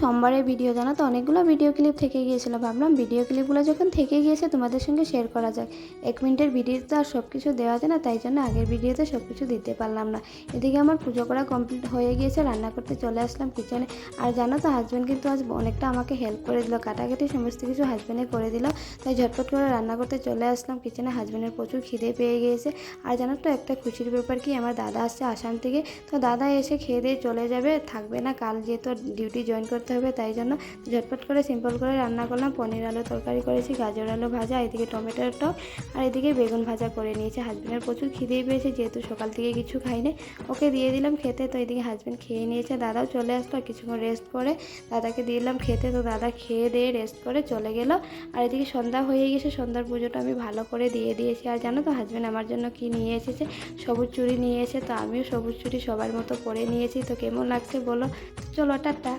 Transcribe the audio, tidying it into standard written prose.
সোমবারের ভিডিও জানো তো অনেকগুলো ভিডিও ক্লিপ থেকে গিয়েছিল, ভাবলাম ভিডিও ক্লিপগুলো যখন থেকে গিয়েছে তোমাদের সঙ্গে শেয়ার করা যায়। 1 মিনিটের ভিডিওতে আর সব কিছু দেওয়া যায় না, তাই জন্য আগের ভিডিওতে সব কিছু দিতে পারলাম না। এদিকে আমার পুজো করা কমপ্লিট হয়ে গিয়েছে, রান্না করতে চলে আসলাম কিচেনে। আর জানো তো হাজব্যান্ড কিন্তু আজ অনেকটা আমাকে হেল্প করে দিল, কাটাকাটি সমস্ত কিছু হাজব্যান্ডে করে দিল। তাই ঝটপট করে রান্না করতে চলে আসলাম কিচেনে। হাজব্যান্ডের প্রচুর খিদে পেয়ে গিয়েছে। আর জানো তো একটা খুশির ব্যাপার কি, আমার দাদা আসছে আসাম থেকে। তো দাদা এসে খেয়ে দিয়ে চলে যাবে, থাকবে না, কাল যেহেতু ডিউটি জয়েন করতে হবে, তাই জন্য ঝটপট করে সিম্পল করে রান্না করলাম। পনির আলু তরকারি করেছি, গাজর আলু ভাজা, এদিকে টমেটোর টক, আর এদিকে বেগুন ভাজা করে নিয়েছে। হাজব্যান্ডের প্রচুর খিদেই পেয়েছে, যেহেতু সকাল থেকে কিছু খাইনি, ওকে দিয়ে দিলাম খেতে। তো এদিকে হাজব্যান্ড খেয়ে নিয়েছে, দাদাও চলে আসলো। আর কিছুক্ষণ রেস্ট করে দাদাকে দিলাম খেতে। তো দাদা খেয়ে দিয়ে রেস্ট করে চলে গেল। আর এদিকে সন্ধ্যা হয়ে গেছে, সন্ধ্যার পুজোটা আমি ভালো করে দিয়ে দিয়েছি। আর জানো তো হাজব্যান্ড আমার জন্য কি নিয়ে এসেছে, সবুজ চুড়ি নিয়ে এসে। তো আমিও সবুজ চুড়ি সবার মতো পরে নিয়েছি। তো কেমন লাগছে বলো। চলো টাটা।